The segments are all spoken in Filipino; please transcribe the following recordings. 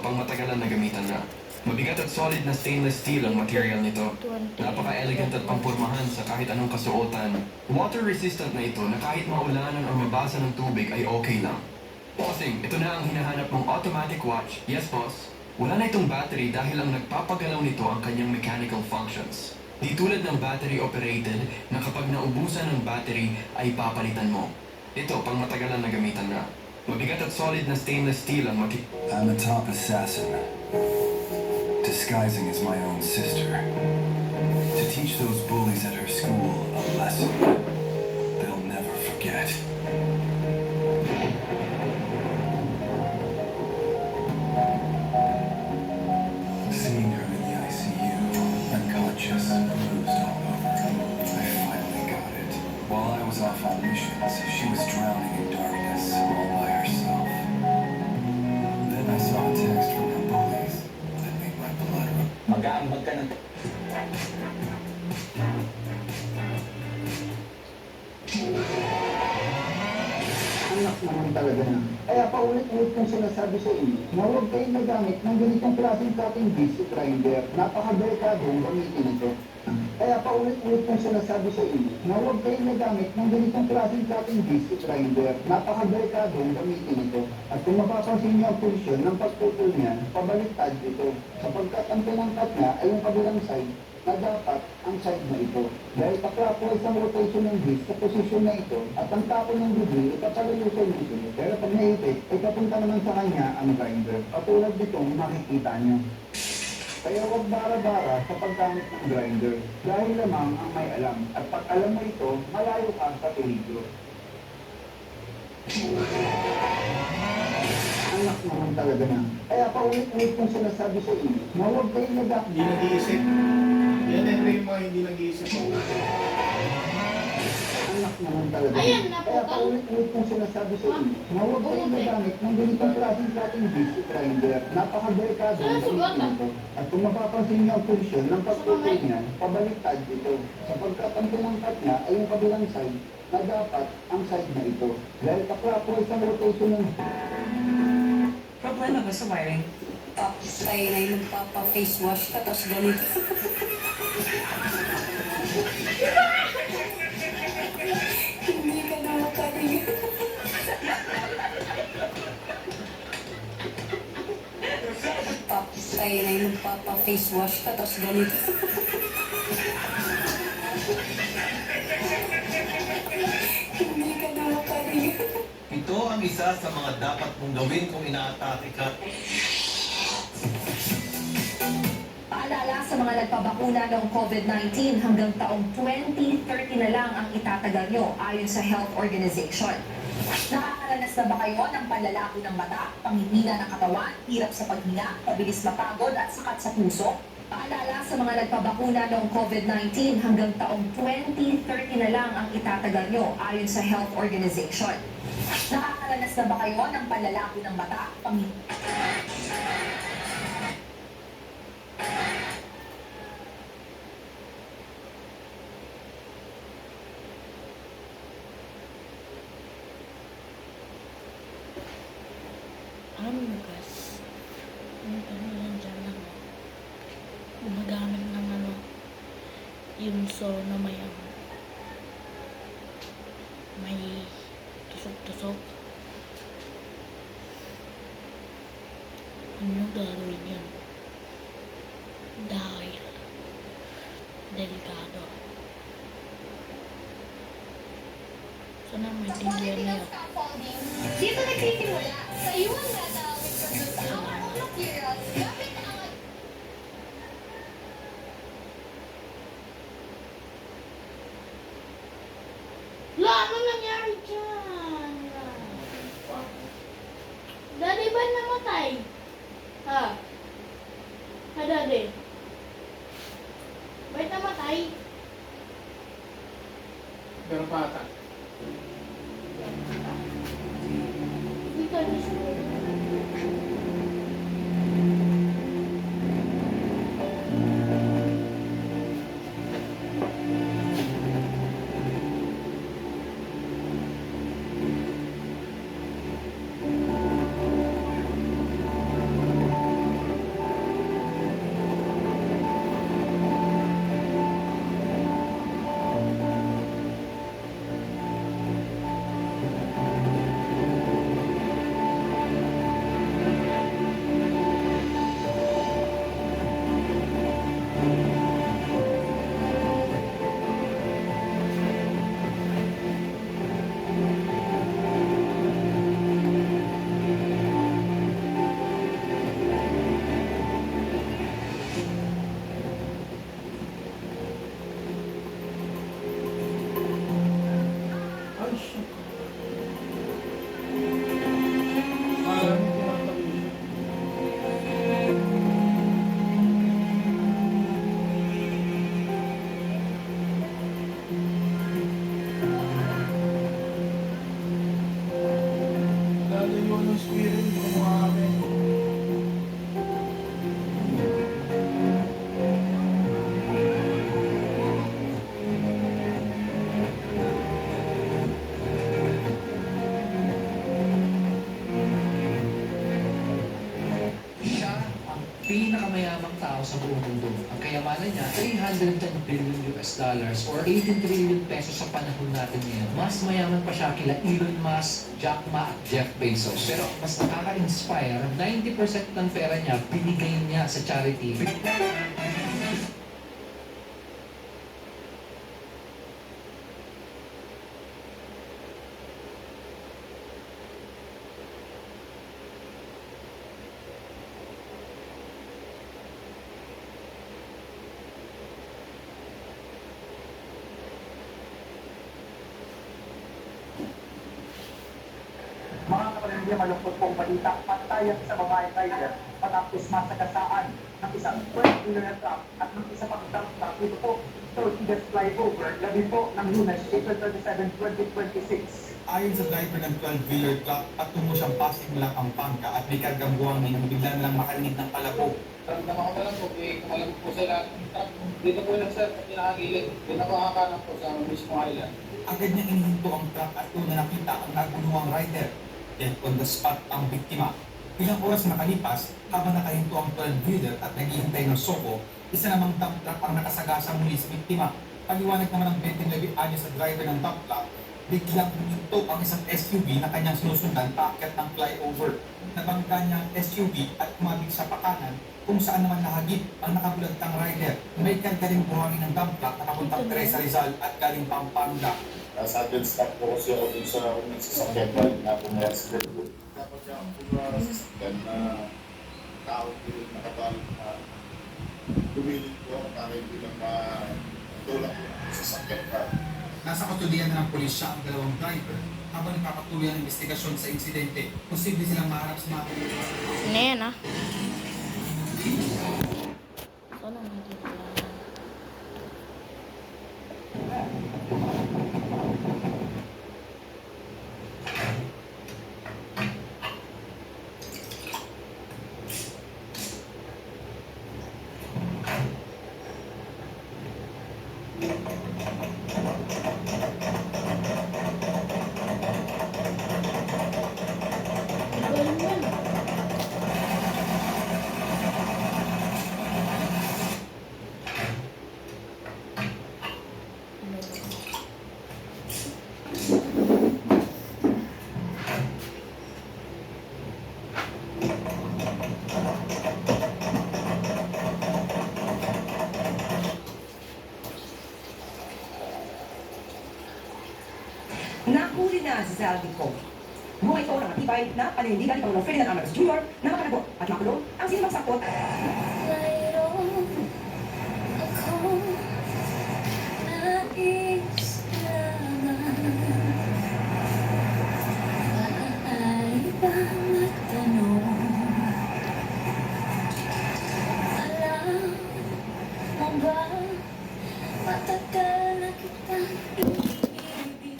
pang matagalan na gamitan na. Mabigat at solid na stainless steel ang material nito. Napaka-elegant at pampurmahan sa kahit anong kasuotan. Water-resistant na ito na kahit maulanan o mabasa ng tubig ay okay lang. Bossing, ito na ang hinahanap mong automatic watch. Yes, boss. Wala na itong battery dahil ang nagpapagalaw nito ang kanyang mechanical functions. Di tulad ng battery-operated na kapag naubusan ng battery ay papalitan mo. Ito, pang matagalan na gamitan na. Mabigat at solid na stainless steel ang I'm a top assassin, disguising as my own sister, to teach those bullies at her school a lesson they'll never forget. Seeing her in the ICU, unconscious, bruised all over, I finally got it. While I was off on missions, she was drowning in darkness, all by herself. Then I saw a text from her bullies that made my blood run. Mag-aambag ka ng... Anak naman talaga na. Kaya paulit-ulit kong sinasabi sa inyo na huwag kayong nagamit ng ganitong klaseng cutting disc grinder. Napaka-delikadong gamitin ito. Kaya paulit-ulit kong sinasabi sa inyo na huwag kayong nagamit ng ganitong klaseng cutting disc grinder. Napaka-delikadong gamitin ito. At kung mapapansin niyo ang posisyon ng pagputol niya, pabaliktad ito. Sapagkat ang pinangkat niya ay yung kabilang side na dapat ang side na ito. Dahil pa-clockwise ang rotation ng disc sa posisyon na ito at ang tapo ng debris ipapalayo sa ito. Pero pag naipit, ay papunta naman sa kanya ang grinder. Patulad nitong makikita niyo. Kaya huwag bara-bara sa paggamit ng grinder dahil lamang ang may alam. At pag alam mo ito, malayo ka sa peligro. Anak naman talaga na. Kaya paulit-ulit kong sinasabi sa inyo na huwag kayong Hindi nag-iisip. Yan ang yung mga hindi nag-iisip. anak naman talaga. Ayan, Kaya naputol. paulit-ulit kong sinasabi sa inyo na huwag kayong nagamit ng ganitong klaseng cutting disc grinder. Napaka-delikado ang gamitin ito. At kung mapapansin niyo ang posisyon ng pagputol niya, pabaliktad ito. Sapagkat ang pinangkat niya ay yung kabilang side na dapat ang side na ito. Dahil ka-clockwise ang rotation ng... Problema ba sa wiring? Tapos tayo na yung magpapa-face wash ka, tapos ganito. Hindi ka na makaringa. Tapos tayo na yung magpapa-face wash ka, tapos ganito. Hindi ka na makaringa. Ito ang isa sa mga dapat mong gawin kung inaatake ka. Paalala sa mga nagpabakuna noong COVID-19 hanggang taong 2030 na lang ang itatagal nyo ayon sa Health Organization. Nakakaranas na ba kayo ng panlalaki ng mata, panghihina ng katawan, hirap sa paghinga, pabilis mapagod at sakat sa puso? Paalala sa mga nagpabakuna noong COVID-19 hanggang taong 2030 na lang ang itatagal nyo ayon sa Health Organization. Nakakaranas na ba kayo ng panlalaki ng mata, Guys, ano yan dyan lang, gumagamit ng yung saw na may may tusok-tusok. Ano gagawin yan? Dahil delikado. Sana maintindihan niyo. Dito nagsisimula sa iyong data with produce our own materials gamit ang Ano nangyari dyan? Daddy ba namatay? Ha? Ha, Daddy? Ba't namatay? Pero pata. Hindi ka na sure. pinakamayamang tao sa buong mundo. Ang kayamanan niya, $310 billion or 18 trillion pesos sa panahon natin ngayon. Mas mayaman pa siya kila Elon Musk, Jack Ma at Jeff Bezos. Pero mas nakaka-inspire, 90% ng pera niya binigay niya sa charity. Mga kapamilya, malungkot pong balita, patayan sa babae rider matapos masagasaan ng isang 12-wheeler truck at ng isa pang dump truck dito po sa Ortigas Flyover, gabi po ng Lunes, April 27, 2026. Ayon sa driver ng 12-wheeler truck, patungo siyang Pasig mula Pampanga at may kargang buhangin nang bigla na lang makarinig ng palabog. Ramdam ako lang po, kumalabog po sa lahat ng truck. Dito po lang sir, sa pinakagilid. Dito po hakanan po sa mismo island. Agad niyang inihinto ang truck at una nakita ang naguluhang rider. Then on the spot ang biktima. Ilang oras nakalipas, habang nakahinto ang 12-wheeler at naghihintay ng soko, isa namang dump truck ang nakasagasang muli sa biktima. Paliwanag naman ng 29 anyos sa driver ng dump truck, biglang huminto ang isang SUV na kanyang sinusundan paakyat ng flyover. Nabangga niya ang SUV at kumabig sa pakanan kung saan naman nahagip ang nakabulagtang rider. May kargaling buhangin ng dump truck na papuntang Teresa Rizal at galing Pampanga. Nasa atin stop po kasi ako dun sa sasakyan na pumayas din po. Dapat siya ang sasakyan na tao pilit na kapalit na dumilid po para hindi lang matulak yung sasakyan ka. Nasa katulian na ng pulisya ang dalawang driver habang nagpapatuloy ang investigasyon sa insidente. Posible silang maharap sa mga pulis. Ano yan ah? Sana nakikita lang. Galing yan. Nahuli na si Zaldico. Bunga ito ng matibay na paninindigan ni Pangulong Ferdinand R. Marcos Jr. na makanagot at makulong ang sinumang sakot. Mayroon akong nais lamang. Maaari bang magtanong? Alam mo ba, matagal na kitang ibig.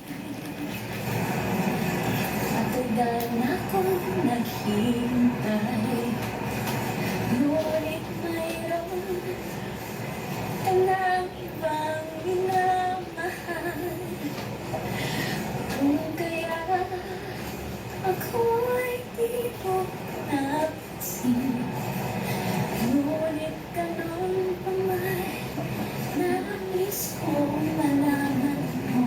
Matagal na akong naghihintay. Ngunit mayroon ka ng ibang minamahal. Kung kaya ako'y di mo napansin. Ngunit ganun pa man, nais kong malaman mo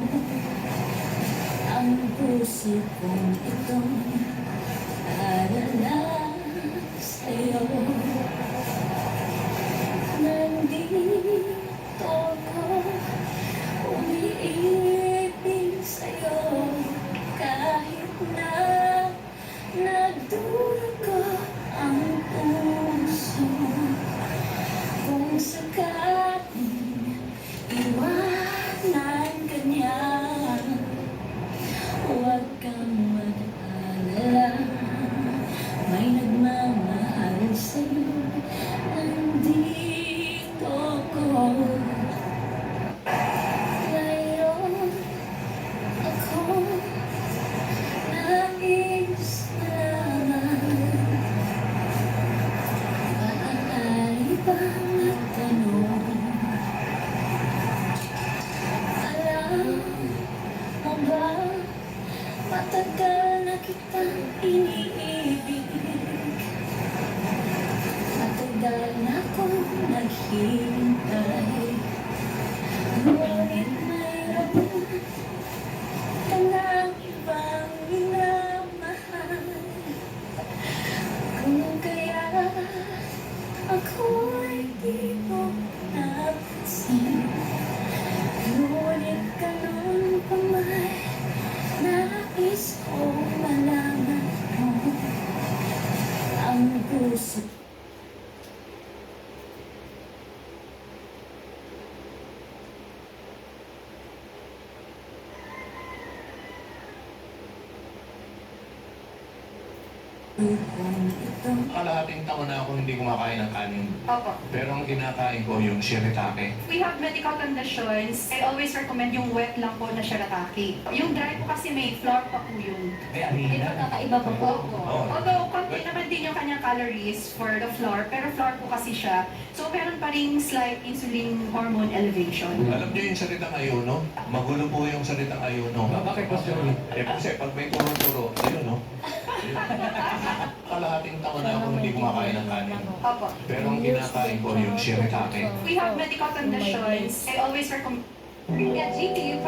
ang puso kong itong para lang sa'yo. Nandito ako, umiibig sa'yo, kahit na nagdurugo ang puso. Kung sakaling iwanan ka niya, huwag kang mag-alala, may nagmamahal sa'yo. Nandito ko. Mayroon akong nais lamang. Maaari bang magtanong? Alam mo ba, matagal na kitang iniibig. Matagal naghihintay. Ngunit mayroon ka ng ibang minamahal. Kung kaya ako'y di mo napansin, ngunit ganun pa man, nais kong malaman mo ang puso. Kalahating taon na ako hindi kumakain ng kanin. Opo. Pero ang kinakain ko yung shirataki. We have medical conditions. I always recommend yung wet lang po na shirataki. Yung dry po kasi may flour pa po yun. May pagkakaiba pa po. Although, konti naman din yung kanyang calories for the flour, pero flour po kasi siya. So, meron pa rin slight insulin hormone elevation. Alam niyo yung salitang ayuno? Magulo po yung salitang ayuno. Bakit pa siya? Kasi pag may turo-turo, ayun. Kalahating taon na ako hindi kumakain ng kanin. Opo. Pero ang kinakain ko yung shirataki. We have medical conditions. I always recommend. Yeah, GP, you